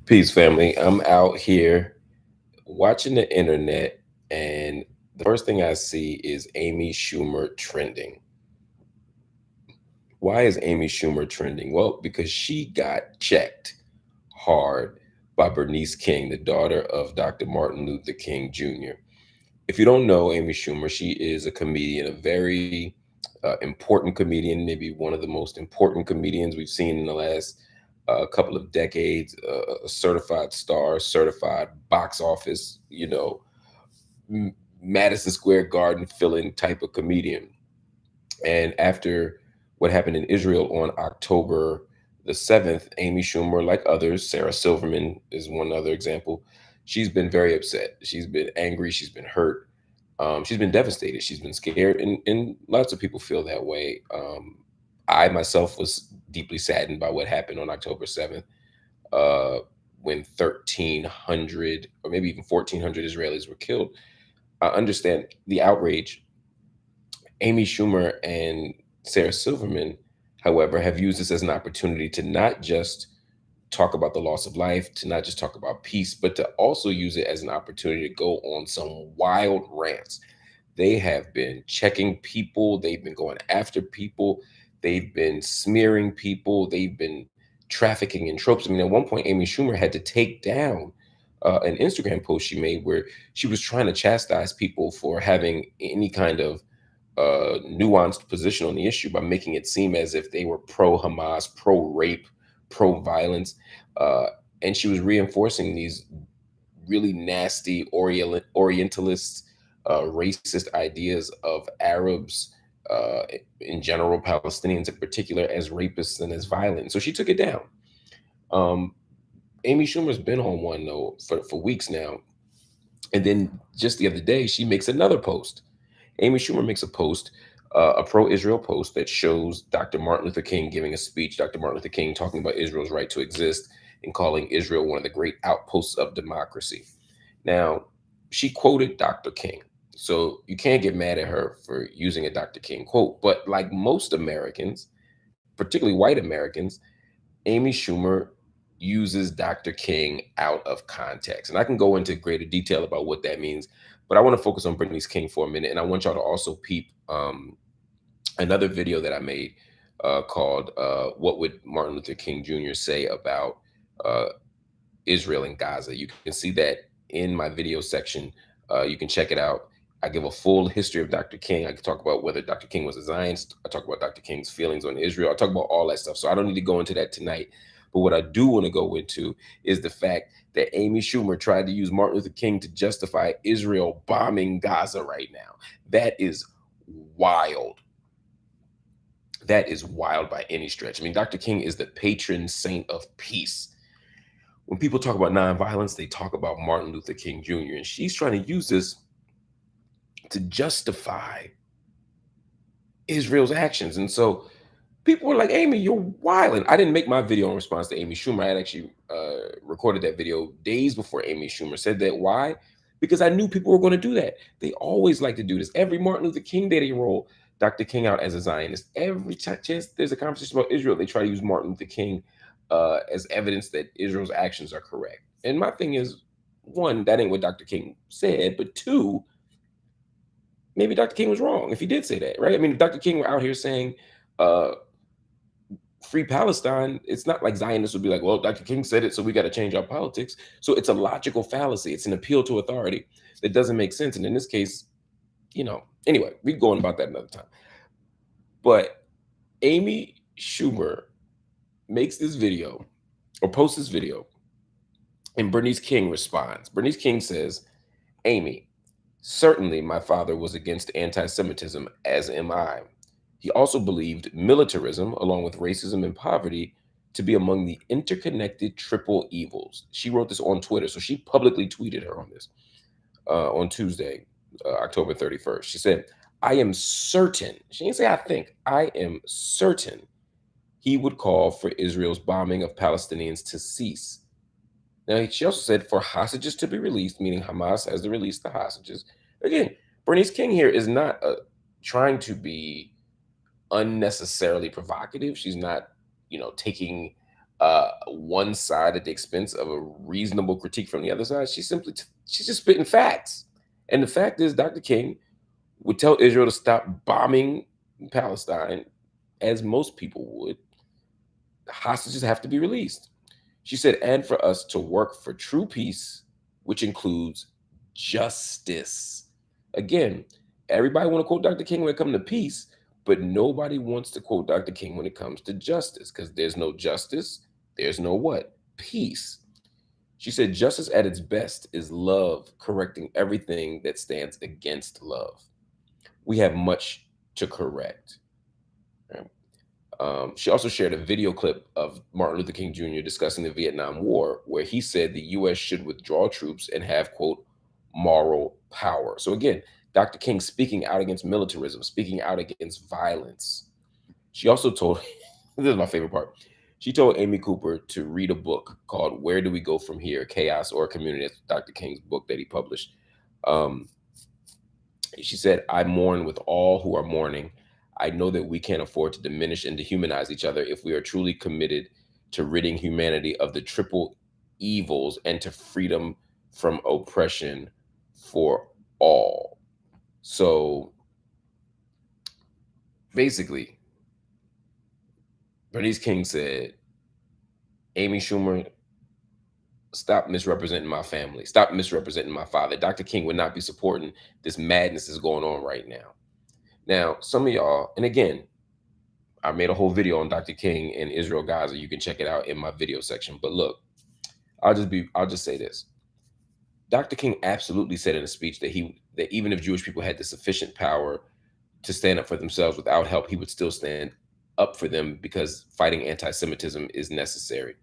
Peace, family. I'm out here watching the internet, and the first thing I see is Amy Schumer trending. Why is Amy Schumer trending? Well, because she got checked hard by Bernice King, the daughter of Dr. Martin Luther King Jr. If you don't know Amy Schumer, she is a comedian, a very important comedian, maybe one of the most important comedians we've seen in the last couple of decades. A certified star, certified box office, M- Madison Square Garden filling type of comedian. And after what happened in Israel on October the 7th, Amy Schumer, like others, Sarah Silverman is one other example, she's been very upset. She's been angry. She's been hurt. She's been devastated. She's been scared. And lots of people feel that way. I myself was deeply saddened by what happened on October 7th uh, when 1,300 or maybe even 1,400 Israelis were killed. I understand the outrage. Amy Schumer and Sarah Silverman, however, have used this as an opportunity to not just talk about the loss of life, to not just talk about peace, but to also use it as an opportunity to go on some wild rants. They have been checking people, they've been going after people, they've been smearing people, they've been trafficking in tropes. I mean, at one point, Amy Schumer had to take down an Instagram post she made where she was trying to chastise people for having any kind of nuanced position on the issue by making it seem as if they were pro Hamas, pro rape, pro violence. Uh, and she was reinforcing these really nasty Orientalist, racist ideas of Arabs in general, Palestinians in particular, as rapists and as violent. So she took it down. Um, Amy Schumer's been on one though for weeks now. And then just the other day, she makes another post. Amy Schumer makes a post, a pro Israel post that shows Dr. Martin Luther King giving a speech, Dr. Martin Luther King talking about Israel's right to exist and calling Israel one of the great outposts of democracy. Now, she quoted Dr. King. So you can't get mad at her for using a Dr. King quote. But like most Americans, particularly white Americans, Amy Schumer uses Dr. King out of context. And I can go into greater detail about what that means, but I want to focus on Bernice King for a minute. And I want y'all to also peep another video that I made called What Would Martin Luther King Jr. Say About uh, Israel and Gaza? You can see that in my video section. You can check it out. I give a full history of Dr. King. I can talk about whether Dr. King was a Zionist. I talk about Dr. King's feelings on Israel. I talk about all that stuff. So I don't need to go into that tonight. But what I do want to go into is the fact that Amy Schumer tried to use Martin Luther King to justify Israel bombing Gaza right now. That is wild. That is wild by any stretch. I mean, Dr. King is the patron saint of peace. When people talk about nonviolence, they talk about Martin Luther King Jr., and she's trying to use this to justify Israel's actions. And so people were like, Amy, you're wild. I didn't make my video in response to Amy Schumer. I had actually recorded that video days before Amy Schumer said that. Why? Because I knew people were going to do that. They always like to do this. Every Martin Luther King Day, they roll Dr. King out as a Zionist. Every chance there's a conversation about Israel, they try to use Martin Luther King as evidence that Israel's actions are correct. And my thing is, one, that ain't what Dr. King said, but two, maybe Dr. King was wrong if he did say that, right? I mean, if Dr. King were out here saying uh, free Palestine, it's not like Zionists would be like, well, Dr. King said it, so we got to change our politics. So it's a logical fallacy. It's an appeal to authority that doesn't make sense. And in this case, anyway, we can go on about that another time. But Amy Schumer makes this video or posts this video, and Bernice King responds. Bernice King says, Amy, certainly my father was against anti Semitism, as am I. He also believed militarism, along with racism and poverty, to be among the interconnected triple evils. She wrote this on Twitter, so she publicly tweeted her on this on Tuesday, October 31st. She said, I am certain, she didn't say I think, I am certain he would call for Israel's bombing of Palestinians to cease. Now, she also said for hostages to be released, meaning Hamas has to release the hostages. Again, Bernice King here is not trying to be unnecessarily provocative. She's not, taking one side at the expense of a reasonable critique from the other side. She's just spitting facts. And the fact is, Dr. King would tell Israel to stop bombing Palestine, as most people would. Hostages have to be released. She said, and for us to work for true peace, which includes justice. Again, everybody want to quote Dr. King when it comes to peace, but nobody wants to quote Dr. King when it comes to justice, because there's no justice, there's no what? Peace. She said, justice at its best is love, correcting everything that stands against love. We have much to correct. Right? She also shared a video clip of Martin Luther King Jr. discussing the Vietnam War, where he said the U.S. should withdraw troops and have, quote, moral power. So again, Dr. King speaking out against militarism, speaking out against violence. She also told, this is my favorite part, she told Amy Cooper to read a book called Where Do We Go From Here? Chaos or a Community. That's Dr. King's book that he published. Um, she said, I mourn with all who are mourning. I know that we can't afford to diminish and dehumanize each other if we are truly committed to ridding humanity of the triple evils and to freedom from oppression for all. So basically, Bernice King said, Amy Schumer, stop misrepresenting my family. Stop misrepresenting my father. Dr. King would not be supporting this madness that's going on right now. Now, some of y'all, and again, I made a whole video on Dr. King and Israel Gaza. You can check it out in my video section. But look, I'll just say this. Dr. King absolutely said in a speech that even if Jewish people had the sufficient power to stand up for themselves without help, he would still stand up for them because fighting anti-Semitism is necessary.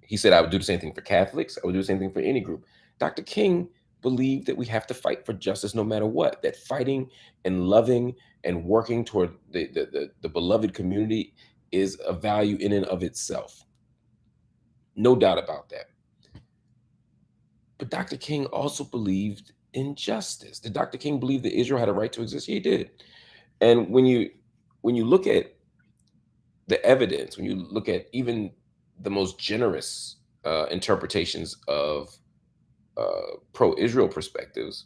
He said, I would do the same thing for Catholics. I would do the same thing for any group. Dr. King believed that we have to fight for justice no matter what, that fighting and loving and working toward the beloved community is a value in and of itself. No doubt about that. But Dr. King also believed in justice. Did Dr. King believe that Israel had a right to exist? He did. And when you look at the evidence, when you look at even the most generous interpretations of pro-Israel perspectives,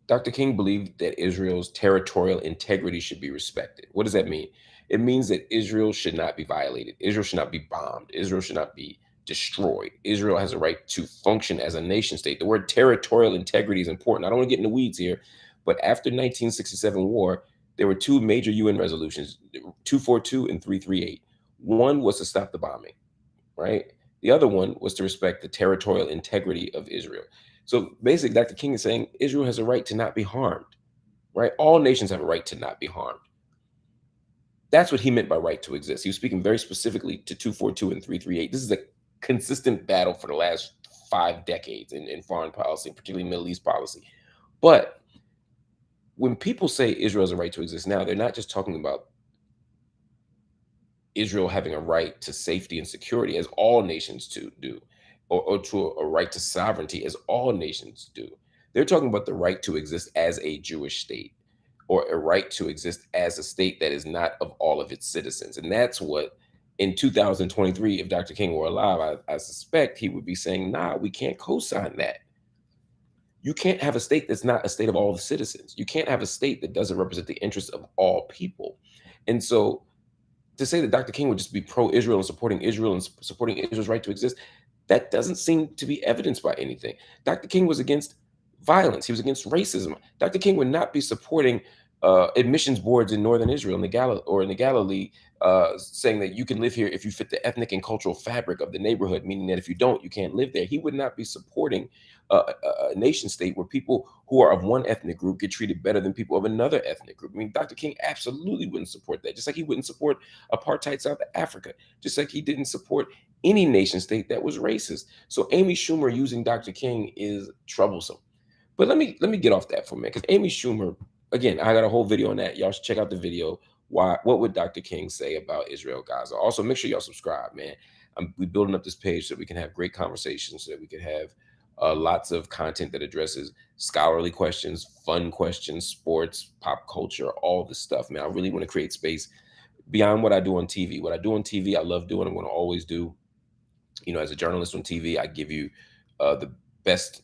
Dr. King believed that Israel's territorial integrity should be respected. What does that mean? It means that Israel should not be violated. Israel should not be bombed. Israel should not be destroyed. Israel has a right to function as a nation state. The word territorial integrity is important. I don't want to get in the weeds here, but after 1967 war, there were two major UN resolutions, 242 and 338. One was to stop the bombing, right? The other one was to respect the territorial integrity of Israel. So basically, Dr. King is saying Israel has a right to not be harmed, right? All nations have a right to not be harmed. That's what he meant by right to exist. He was speaking very specifically to 242 and 338. This is a consistent battle for the last 5 decades in foreign policy, particularly Middle East policy. But when people say Israel has a right to exist now, they're not just talking about Israel having a right to safety and security, as all nations do, or to a right to sovereignty, as all nations do. They're talking about the right to exist as a Jewish state, or a right to exist as a state that is not of all of its citizens. And that's what, in 2023, if Dr. King were alive, I suspect he would be saying, nah, we can't co sign that. You can't have a state that's not a state of all the citizens. You can't have a state that doesn't represent the interests of all people. And so to say that Dr. King would just be pro-Israel and supporting Israel's right to exist, that doesn't seem to be evidenced by anything. Dr. King was against violence. He was against racism. Dr. King would not be supporting admissions boards in northern Israel, in the Galilee, saying that you can live here if you fit the ethnic and cultural fabric of the neighborhood, meaning that if you don't, you can't live there. He would not be supporting a nation state where people who are of one ethnic group get treated better than people of another ethnic group. I mean, Dr. King absolutely wouldn't support that, just like he wouldn't support apartheid South Africa, just like he didn't support any nation state that was racist. So Amy Schumer using Dr. King is troublesome. But let me get off that for a minute, because Amy Schumer, again, I got a whole video on that. Y'all should check out the video. Why? What would Dr. King say about Israel Gaza? Also, make sure y'all subscribe, man. We building up this page so we can have great conversations, so that we can have lots of content that addresses scholarly questions, fun questions, sports, pop culture, all this stuff, man. I really want to create space beyond what I do on TV. What I do on TV, I love doing. I'm going to always do. As a journalist on TV, I give you the best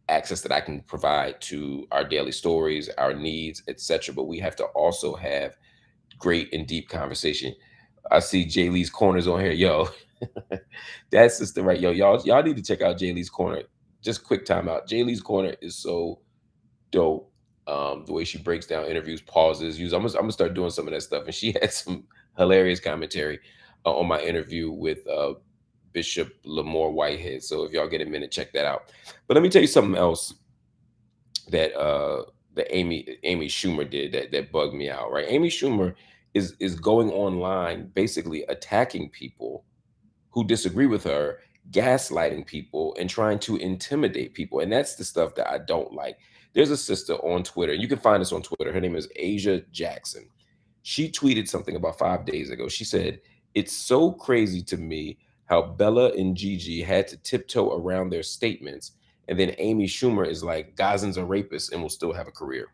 access that I can provide to our daily stories, our needs, etc. But we have to also have great and deep conversation. I see Jay Lee's Corners on here. Yo, that's just the right. Yo, y'all need to check out Jay Lee's Corner. Just quick timeout. Jay Lee's Corner is so dope. The way she breaks down interviews, pauses, use. I'm gonna start doing some of that stuff. And she had some hilarious commentary on my interview with Bishop Lamore Whitehead. So if y'all get a minute, check that out. But let me tell you something else that Amy Schumer did that bugged me out. Right, Amy Schumer is going online basically attacking people who disagree with her, gaslighting people, and trying to intimidate people. And that's the stuff that I don't like. There's a sister on Twitter, and you can find this on Twitter. Her name is Asia Jackson. She tweeted something about 5 days ago. She said, "It's so crazy to me how Bella and Gigi had to tiptoe around their statements. And then Amy Schumer is like, Gazans are rapists and will still have a career."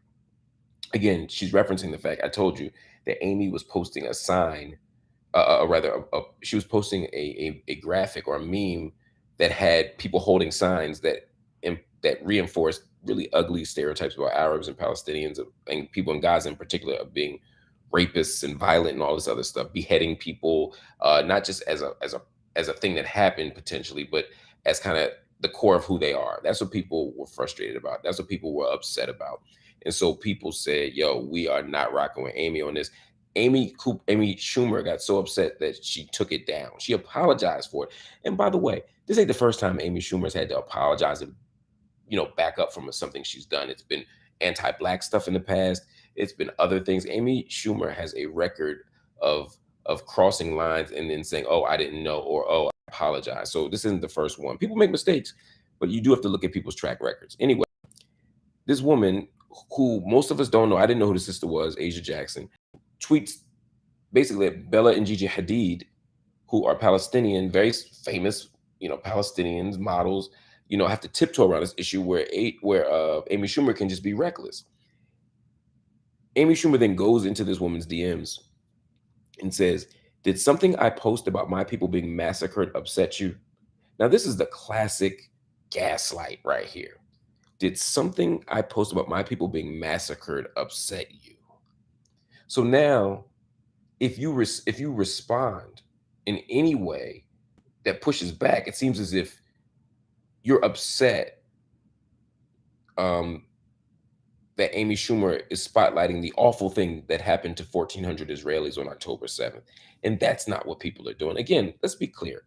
Again, she's referencing the fact I told you that Amy was posting a sign, rather, she was posting a graphic or a meme that had people holding signs that reinforced really ugly stereotypes about Arabs and Palestinians and people in Gaza in particular of being rapists and violent and all this other stuff, beheading people, not just as a thing that happened potentially, but as kind of the core of who they are. That's what people were frustrated about. That's what people were upset about. And so people said, "Yo, we are not rocking with Amy on this." Amy Schumer got so upset that she took it down. She apologized for it. And by the way, this ain't the first time Amy Schumer's had to apologize and back up from something she's done. It's been anti-black stuff in the past. It's been other things. Amy Schumer has a record of crossing lines and then saying, "Oh, I didn't know," or "Oh, I apologize." So this isn't the first one. People make mistakes, but you do have to look at people's track records. Anyway, this woman who most of us don't know, I didn't know who the sister was, Asia Jackson, tweets basically that Bella and Gigi Hadid, who are Palestinian, very famous, Palestinians, models, have to tiptoe around this issue where Amy Schumer can just be reckless. Amy Schumer then goes into this woman's DMs and says, "Did something I post about my people being massacred upset you?" Now, this is the classic gaslight right here. Did something I post about my people being massacred upset you? So now, if you respond in any way that pushes back, it seems as if you're upset um, that Amy Schumer is spotlighting the awful thing that happened to 1,400 Israelis on October 7th. And that's not what people are doing. Again, let's be clear.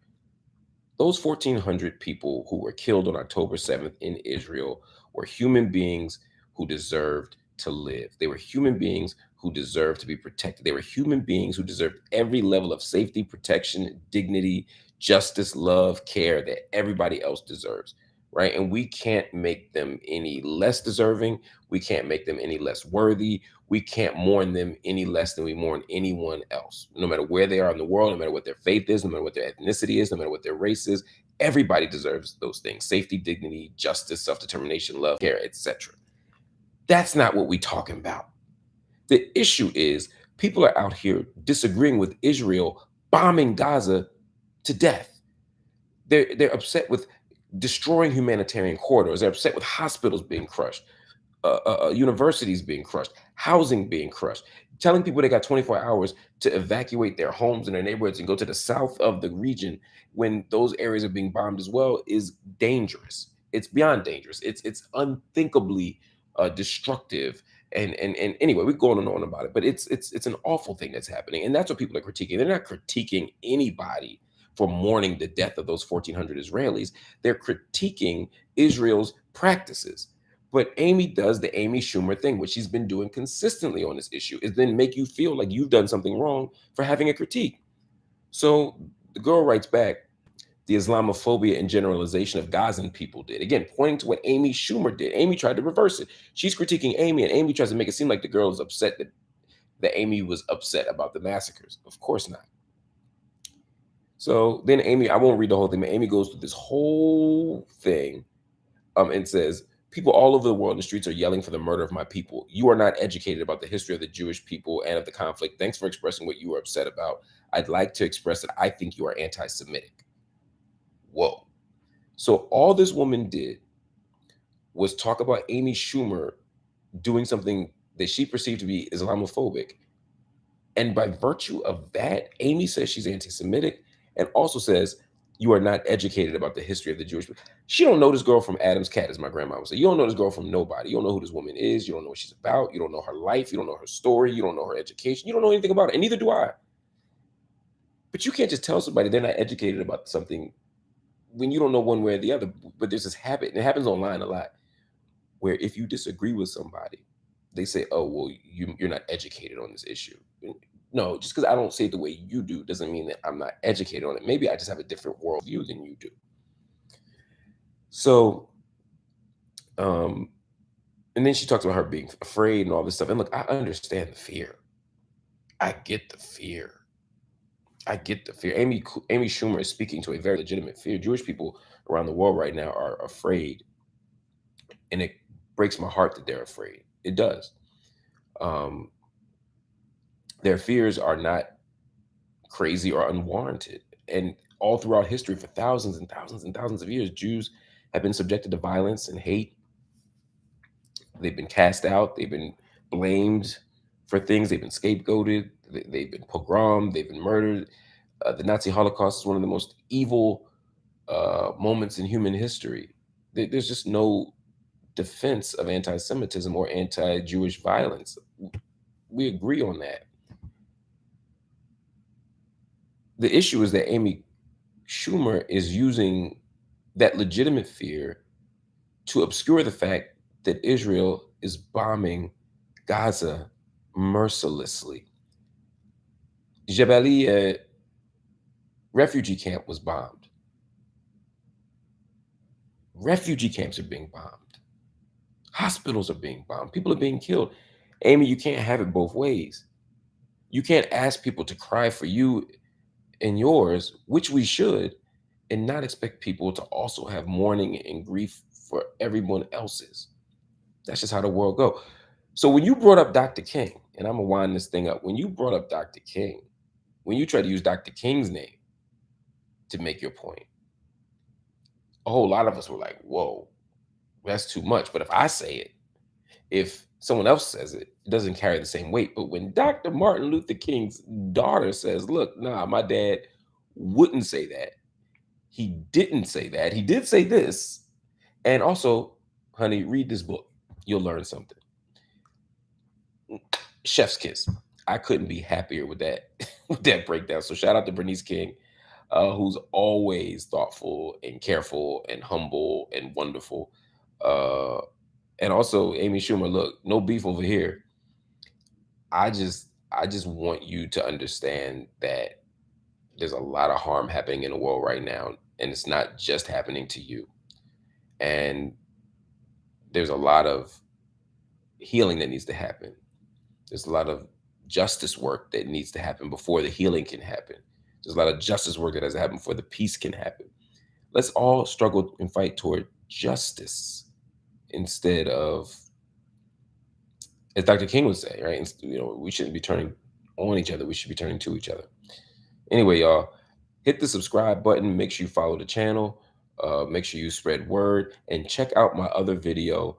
Those 1,400 people who were killed on October 7th in Israel were human beings who deserved to live. They were human beings who deserved to be protected. They were human beings who deserved every level of safety, protection, dignity, justice, love, care that everybody else deserves, right? And we can't make them any less deserving. We can't make them any less worthy. We can't mourn them any less than we mourn anyone else, no matter where they are in the world, no matter what their faith is, no matter what their ethnicity is, no matter what their race is. Everybody deserves those things: safety, dignity, justice, self-determination, love, care, etc. That's not what we're talking about. The issue is people are out here disagreeing with Israel bombing Gaza to death. They're upset with destroying humanitarian corridors. They're upset with hospitals being crushed, universities being crushed, housing being crushed, telling people they got 24 hours to evacuate their homes and their neighborhoods and go to the south of the region when those areas are being bombed as well is dangerous. It's beyond dangerous. It's unthinkably destructive. And anyway, we're going on about it, but it's an awful thing that's happening, and that's what people are critiquing. They're not critiquing anybody for mourning the death of those 1,400 Israelis. They're critiquing Israel's practices. But Amy does the Amy Schumer thing, which she's been doing consistently on this issue, is then make you feel like you've done something wrong for having a critique. So the girl writes back, "The Islamophobia and generalization of Gazan people did." Again, pointing to what Amy Schumer did. Amy tried to reverse it. She's critiquing Amy, and Amy tries to make it seem like the girl is upset that Amy was upset about the massacres. Of course not. So then Amy, I won't read the whole thing, but Amy goes through this whole thing and says, People all over the world in the streets are yelling for the murder of my people. You are not educated about the history of the Jewish people and of the conflict. Thanks for expressing what you were upset about. I'd like to express that I think you are anti Semitic. Whoa. So all this woman did was talk about Amy Schumer doing something that she perceived to be Islamophobic. And by virtue of that, Amy says she's anti-Semitic and also says you are not educated about the history of the Jewish people. She don't know this girl from Adam's cat, as my grandma would say. You don't know this girl from nobody. You don't know who this woman is. You don't know what she's about. You don't know her life. You don't know her story. You don't know her education. You don't know anything about it, and neither do I. But you can't just tell somebody they're not educated about something when you don't know one way or the other. But there's this habit, and it happens online a lot, where if you disagree with somebody, they say, "Oh, well, you're not educated on this issue." No, just because I don't say it the way you do doesn't mean that I'm not educated on it. Maybe I just have a different worldview than you do. So, um, and then she talks about her being afraid and all this stuff. And look, I understand the fear. I get the fear. I get the fear. Amy Schumer is speaking to a very legitimate fear. Jewish people around the world right now are afraid, and it breaks my heart that they're afraid. It does. Um, their fears are not crazy or unwarranted. And all throughout history, for thousands and thousands and thousands of years, Jews have been subjected to violence and hate. They've been cast out. They've been blamed for things. They've been scapegoated. They've been pogromed. They've been murdered. The Nazi Holocaust is one of the most evil moments in human history. There's just no defense of anti Semitism or anti Jewish violence. We agree on that. The issue is that Amy Schumer is using that legitimate fear to obscure the fact that Israel is bombing Gaza mercilessly. Jabalia refugee camp was bombed. Refugee camps are being bombed. Hospitals are being bombed. People are being killed. Amy, you can't have it both ways. You can't ask people to cry for you and yours, which we should, and not expect people to also have mourning and grief for everyone else's. That's just how the world go. So when you brought up Dr. King, and I'm gonna wind this thing up, when you brought up Dr. King, when you tried to use Dr. King's name to make your point, a whole lot of us were like, whoa, that's too much. But if I say it, if someone else says it, it doesn't carry the same weight. But when Dr. Martin Luther King's daughter says, look, nah, my dad wouldn't say that. He didn't say that. He did say this. And also, honey, read this book. You'll learn something. Chef's kiss. I couldn't be happier with that with that breakdown. So shout out to Bernice King, who's always thoughtful and careful and humble and wonderful. Uh, and also Amy Schumer. Look, no beef over here. I just want you to understand that there's a lot of harm happening in the world right now, and it's not just happening to you. And there's a lot of healing that needs to happen. There's a lot of justice work that needs to happen before the healing can happen. There's a lot of justice work that has to happen before the peace can happen. Let's all struggle and fight toward justice instead of, as Dr. King would say, right? We shouldn't be turning on each other. We should be turning to each other. Anyway, y'all, hit the subscribe button. Make sure you follow the channel. Make sure you spread word and check out my other video.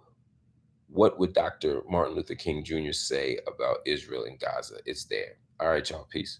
What would Dr. Martin Luther King Jr. say about Israel and Gaza? It's there. All right, y'all. Peace.